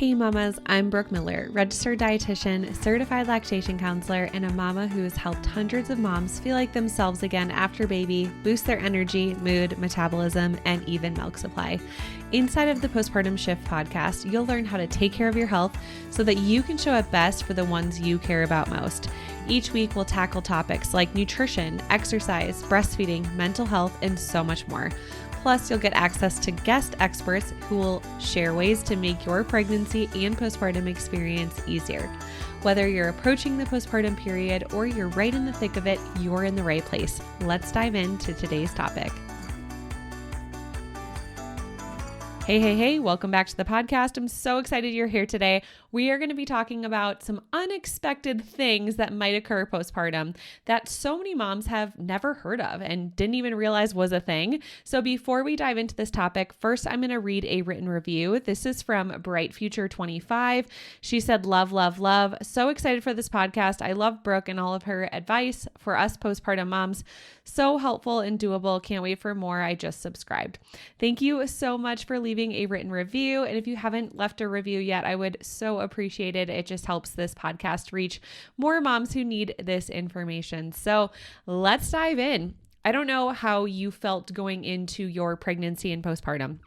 Hey mamas, I'm Brooke Miller, registered dietitian, certified lactation counselor, and a mama who has helped hundreds of moms feel like themselves again after baby, boost their energy, mood, metabolism, and even milk supply. Inside of the Postpartum Shift podcast, you'll learn how to take care of your health so that you can show up best for the ones you care about most. Each week, we'll tackle topics like nutrition, exercise, breastfeeding, mental health, and so much more. Plus, you'll get access to guest experts who will share ways to make your pregnancy and postpartum experience easier. Whether you're approaching the postpartum period or you're right in the thick of it, you're in the right place. Let's dive into today's topic. Hey, welcome back to the podcast. I'm so excited you're here today. We are going to be talking about some unexpected things that might occur postpartum that so many moms have never heard of and didn't even realize was a thing. So before we dive into this topic, first I'm going to read a written review. This is from Bright Future 25. She said, love. So excited for this podcast. I love Brooke and all of her advice for us postpartum moms. So helpful and doable. Can't wait for more. I just subscribed. Thank you so much for leaving a written review. And if you haven't left a review yet, I would so appreciate it. It just helps this podcast reach more moms who need this information. So let's dive in. I don't know how you felt going into your pregnancy and postpartum.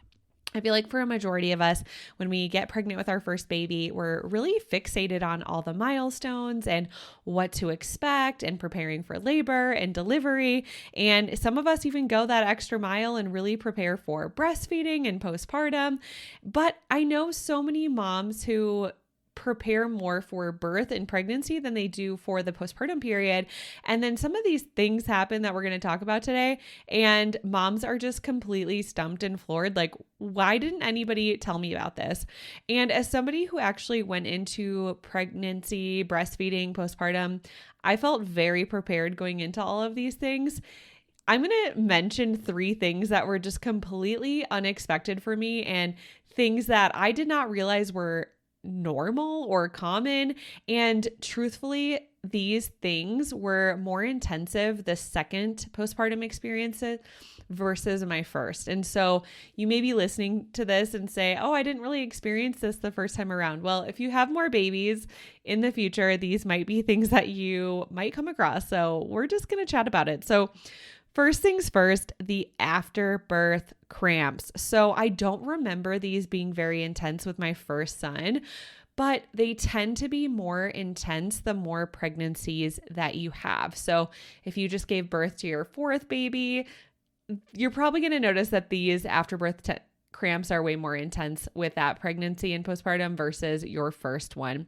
I feel like for a majority of us, when we get pregnant with our first baby, we're really fixated on all the milestones and what to expect and preparing for labor and delivery. And some of us even go that extra mile and really prepare for breastfeeding and postpartum. But I know so many moms who prepare more for birth and pregnancy than they do for the postpartum period. And then some of these things happen that we're going to talk about today, and moms are just completely stumped and floored. Like, why didn't anybody tell me about this? And as somebody who actually went into pregnancy, breastfeeding, postpartum, I felt very prepared going into all of these things. I'm going to mention 3 things that were just completely unexpected for me and things that I did not realize were normal or common. And truthfully, these things were more intensive the second postpartum experience versus my first. And so you may be listening to this and say, oh, I didn't really experience this the first time around. Well, if you have more babies in the future, these might be things that you might come across. So we're just going to chat about it. So first things first, the afterbirth cramps. So I don't remember these being very intense with my first son, but they tend to be more intense the more pregnancies that you have. So if you just gave birth to your 4th baby, you're probably going to notice that these afterbirth cramps are way more intense with that pregnancy and postpartum versus your first one.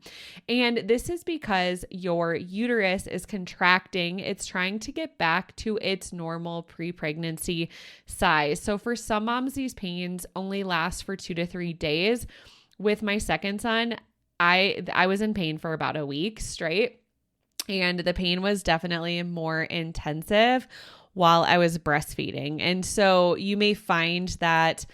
And this is because your uterus is contracting. It's trying to get back to its normal pre-pregnancy size. So for some moms, these pains only last for 2 to 3 days. With my second son, I was in pain for about a week straight, and the pain was definitely more intensive while I was breastfeeding. And so you may find that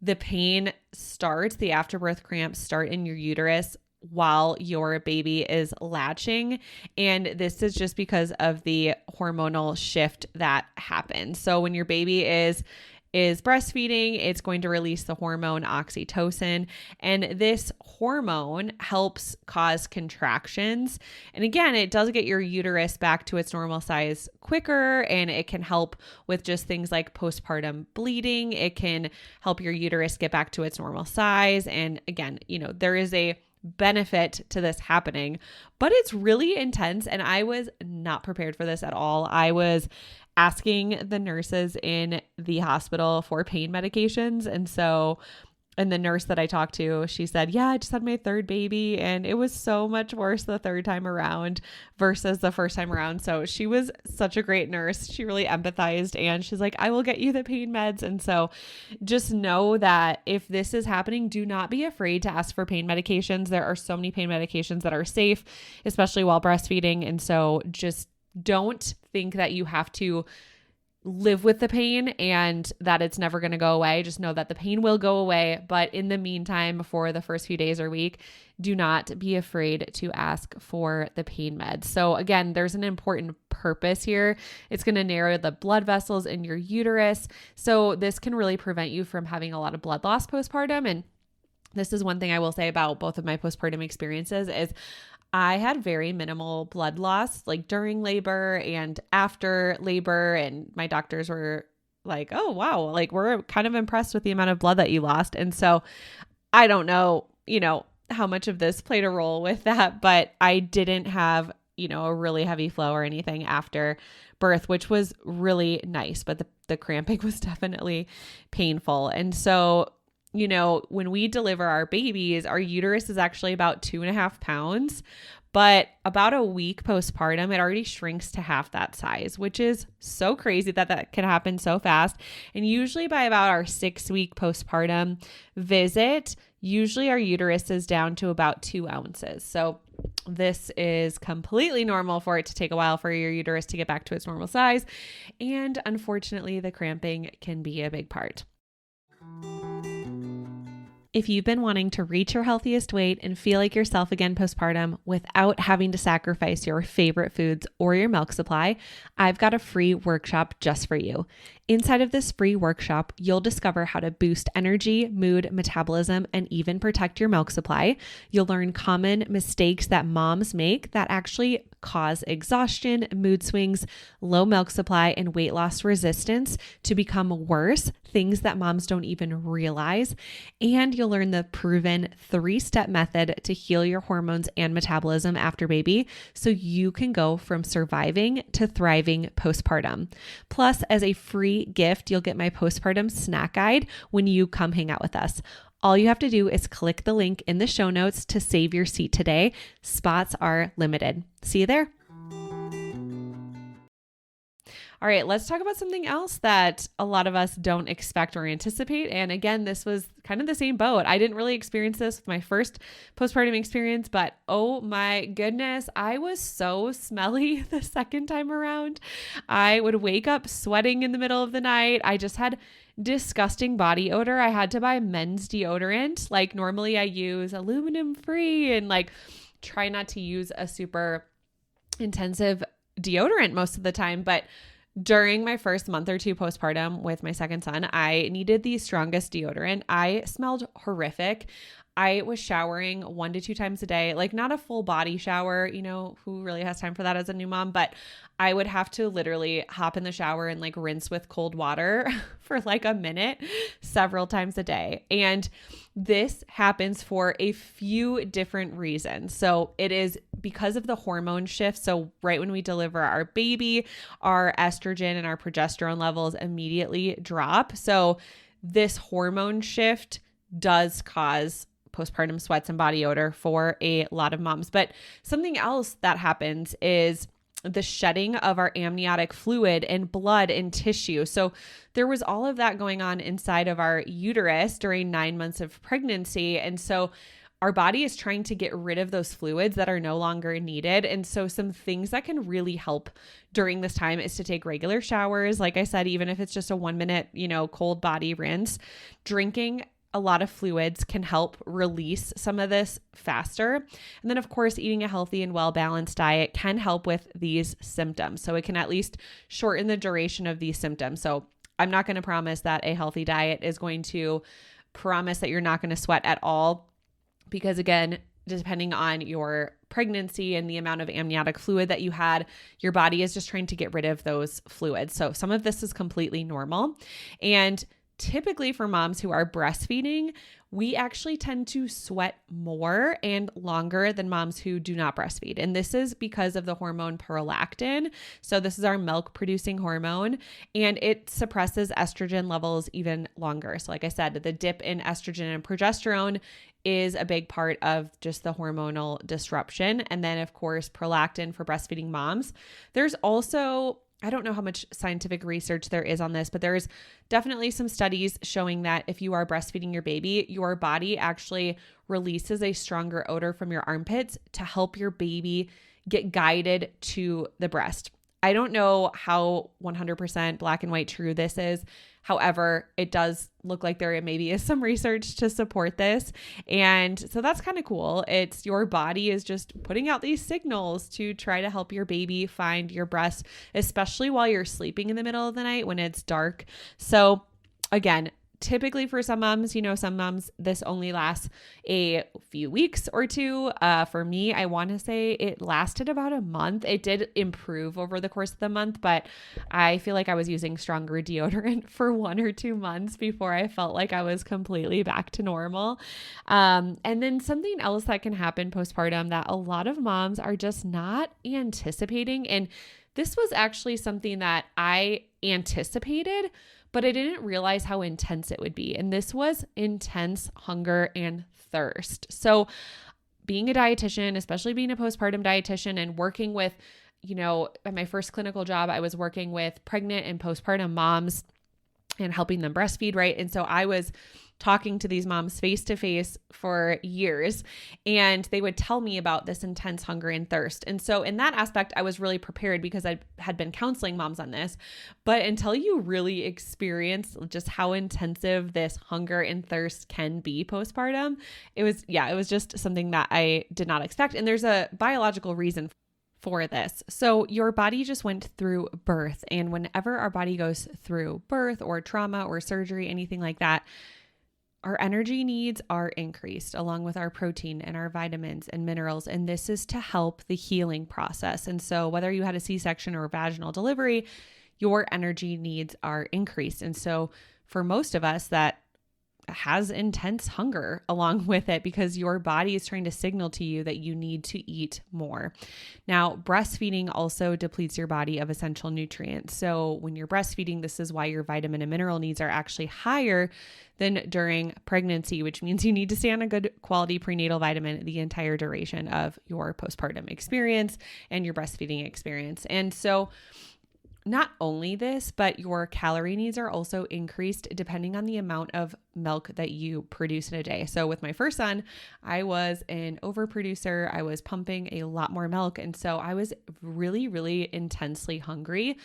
the pain starts, the afterbirth cramps start in your uterus while your baby is latching. And this is just because of the hormonal shift that happens. So when your baby is breastfeeding, it's going to release the hormone oxytocin. And this hormone helps cause contractions. And again, it does get your uterus back to its normal size quicker, and it can help with just things like postpartum bleeding. It can help your uterus get back to its normal size. And again, there is a benefit to this happening, but it's really intense. And I was not prepared for this at all. I was asking the nurses in the hospital for pain medications. And the nurse that I talked to, she said, yeah, I just had my 3rd baby, and it was so much worse the 3rd time around versus the first time around. So she was such a great nurse. She really empathized, and she's like, I will get you the pain meds. And so just know that if this is happening, do not be afraid to ask for pain medications. There are so many pain medications that are safe, especially while breastfeeding. And so just don't think that you have to live with the pain and that it's never going to go away. Just know that the pain will go away. But in the meantime, for the first few days or week, do not be afraid to ask for the pain meds. So again, there's an important purpose here. It's going to narrow the blood vessels in your uterus. So this can really prevent you from having a lot of blood loss postpartum. And this is one thing I will say about both of my postpartum experiences is I had very minimal blood loss, like during labor and after labor. And my doctors were like, oh, wow, like we're kind of impressed with the amount of blood that you lost. And so I don't know, how much of this played a role with that, but I didn't have, a really heavy flow or anything after birth, which was really nice. But the cramping was definitely painful. And so, when we deliver our babies, our uterus is actually about 2.5 pounds, but about a week postpartum, it already shrinks to half that size, which is so crazy that can happen so fast. And usually by about our 6-week postpartum visit, usually our uterus is down to about 2 ounces. So this is completely normal for it to take a while for your uterus to get back to its normal size. And unfortunately, the cramping can be a big part. If you've been wanting to reach your healthiest weight and feel like yourself again postpartum without having to sacrifice your favorite foods or your milk supply, I've got a free workshop just for you. Inside of this free workshop, you'll discover how to boost energy, mood, metabolism, and even protect your milk supply. You'll learn common mistakes that moms make that actually cause exhaustion, mood swings, low milk supply, and weight loss resistance to become worse, things that moms don't even realize. And you'll learn the proven 3-step method to heal your hormones and metabolism after baby so you can go from surviving to thriving postpartum. Plus, as a free gift, you'll get my postpartum snack guide when you come hang out with us. All you have to do is click the link in the show notes to save your seat today. Spots are limited. See you there. All right, let's talk about something else that a lot of us don't expect or anticipate. And again, this was kind of the same boat. I didn't really experience this with my first postpartum experience, but oh my goodness, I was so smelly the second time around. I would wake up sweating in the middle of the night. I just had disgusting body odor. I had to buy men's deodorant. Like normally I use aluminum free and like try not to use a super intensive deodorant most of the time, but during my first month or two postpartum with my second son, I needed the strongest deodorant. I smelled horrific. I was showering 1 to 2 times a day, like not a full body shower, who really has time for that as a new mom, but I would have to literally hop in the shower and like rinse with cold water for like a minute several times a day. And this happens for a few different reasons. So it is because of the hormone shift. So right when we deliver our baby, our estrogen and our progesterone levels immediately drop. So this hormone shift does cause postpartum sweats and body odor for a lot of moms. But something else that happens is the shedding of our amniotic fluid and blood and tissue. So there was all of that going on inside of our uterus during 9 months of pregnancy. And so our body is trying to get rid of those fluids that are no longer needed. And so some things that can really help during this time is to take regular showers. Like I said, even if it's just a 1 minute, cold body rinse, drinking a lot of fluids can help release some of this faster. And then of course, eating a healthy and well-balanced diet can help with these symptoms. So it can at least shorten the duration of these symptoms. So I'm not going to promise that a healthy diet is going to promise that you're not going to sweat at all, because again, depending on your pregnancy and the amount of amniotic fluid that you had, your body is just trying to get rid of those fluids. So some of this is completely normal. And typically for moms who are breastfeeding, we actually tend to sweat more and longer than moms who do not breastfeed. And this is because of the hormone prolactin. So this is our milk producing hormone, and it suppresses estrogen levels even longer. So like I said, the dip in estrogen and progesterone is a big part of just the hormonal disruption. And then of course, prolactin for breastfeeding moms. There's also, I don't know how much scientific research there is on this, but there's definitely some studies showing that if you are breastfeeding your baby, your body actually releases a stronger odor from your armpits to help your baby get guided to the breast. I don't know how 100% black and white true this is. However, it does look like there maybe is some research to support this. And so that's kind of cool. It's your body is just putting out these signals to try to help your baby find your breast, especially while you're sleeping in the middle of the night when it's dark. So again, typically for some moms, some moms, this only lasts a few weeks or two. For me, I want to say it lasted about a month. It did improve over the course of the month, but I feel like I was using stronger deodorant for 1 or 2 months before I felt like I was completely back to normal. And then something else that can happen postpartum that a lot of moms are just not anticipating. And this was actually something that I anticipated, but I didn't realize how intense it would be. And this was intense hunger and thirst. So being a dietitian, especially being a postpartum dietitian and working with, at my first clinical job, I was working with pregnant and postpartum moms and helping them breastfeed, right? And so I was talking to these moms face to face for years, and they would tell me about this intense hunger and thirst. And so in that aspect, I was really prepared because I had been counseling moms on this. But until you really experience just how intensive this hunger and thirst can be postpartum, it was just something that I did not expect. And there's a biological reason for this. So your body just went through birth. And whenever our body goes through birth or trauma or surgery, anything like that, our energy needs are increased along with our protein and our vitamins and minerals. And this is to help the healing process. And so whether you had a C-section or vaginal delivery, your energy needs are increased. And so for most of us, that has intense hunger along with it because your body is trying to signal to you that you need to eat more. Now, breastfeeding also depletes your body of essential nutrients. So when you're breastfeeding, this is why your vitamin and mineral needs are actually higher than during pregnancy, which means you need to stay on a good quality prenatal vitamin the entire duration of your postpartum experience and your breastfeeding experience. And so not only this, but your calorie needs are also increased depending on the amount of milk that you produce in a day. So with my first son, I was an overproducer. I was pumping a lot more milk. And so I was really, really intensely hungry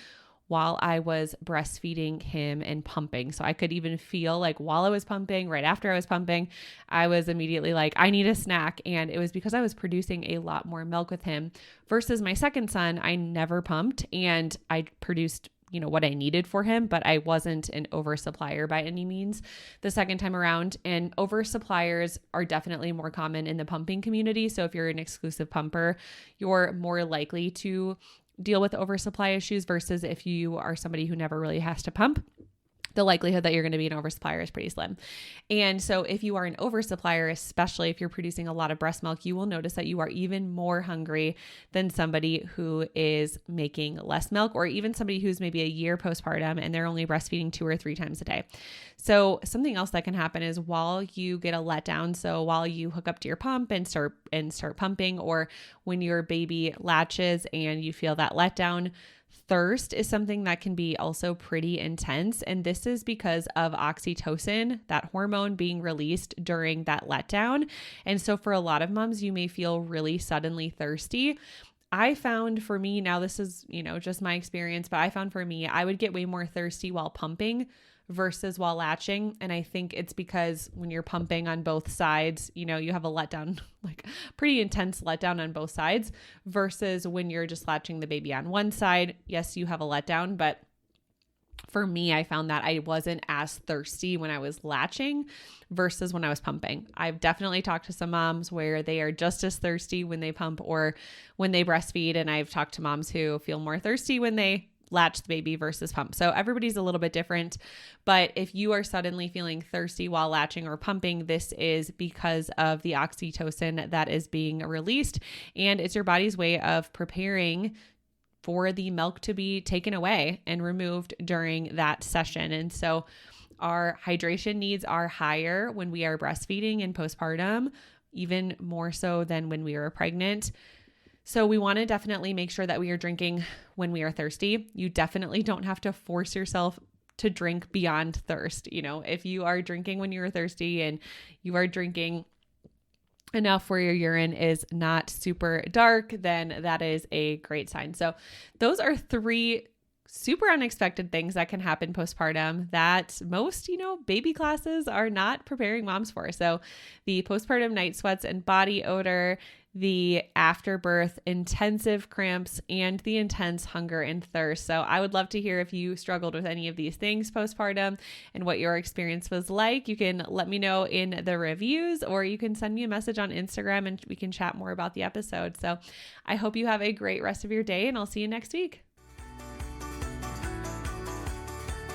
while I was breastfeeding him and pumping. So I could even feel like while I was pumping, right after I was pumping, I was immediately like, I need a snack. And it was because I was producing a lot more milk with him versus my second son. I never pumped and I produced what I needed for him, but I wasn't an oversupplier by any means the second time around. And oversuppliers are definitely more common in the pumping community. So if you're an exclusive pumper, you're more likely to deal with oversupply issues versus if you are somebody who never really has to pump. The likelihood that you're going to be an oversupplier is pretty slim. And so if you are an oversupplier, especially if you're producing a lot of breast milk, you will notice that you are even more hungry than somebody who is making less milk, or even somebody who's maybe a year postpartum and they're only breastfeeding 2 or 3 times a day. So something else that can happen is while you get a letdown, so while you hook up to your pump and start pumping, or when your baby latches and you feel that letdown, thirst is something that can be also pretty intense. And this is because of oxytocin, that hormone being released during that letdown. And so for a lot of moms, you may feel really suddenly thirsty. I found for me, now this is, just my experience, but I found for me, I would get way more thirsty while pumping versus while latching. And I think it's because when you're pumping on both sides, you have a letdown, like pretty intense letdown on both sides versus when you're just latching the baby on one side. Yes, you have a letdown, but for me, I found that I wasn't as thirsty when I was latching versus when I was pumping. I've definitely talked to some moms where they are just as thirsty when they pump or when they breastfeed. And I've talked to moms who feel more thirsty when they latch the baby versus pump. So everybody's a little bit different, but if you are suddenly feeling thirsty while latching or pumping, this is because of the oxytocin that is being released, and it's your body's way of preparing for the milk to be taken away and removed during that session. And so our hydration needs are higher when we are breastfeeding and postpartum, even more so than when we are pregnant. So we want to definitely make sure that we are drinking when we are thirsty. You definitely don't have to force yourself to drink beyond thirst. If you are drinking when you're thirsty and you are drinking enough where your urine is not super dark, then that is a great sign. So those are 3 super unexpected things that can happen postpartum that most, baby classes are not preparing moms for. So the postpartum night sweats and body odor, the afterbirth intensive cramps, and the intense hunger and thirst. So I would love to hear if you struggled with any of these things postpartum and what your experience was like. You can let me know in the reviews, or you can send me a message on Instagram and we can chat more about the episode. So I hope you have a great rest of your day, and I'll see you next week.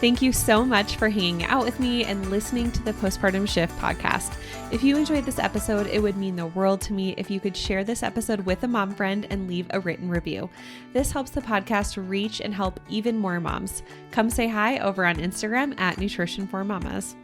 Thank you so much for hanging out with me and listening to the Postpartum Shift podcast. If you enjoyed this episode, it would mean the world to me if you could share this episode with a mom friend and leave a written review. This helps the podcast reach and help even more moms. Come say hi over on Instagram at Nutrition for Mamas.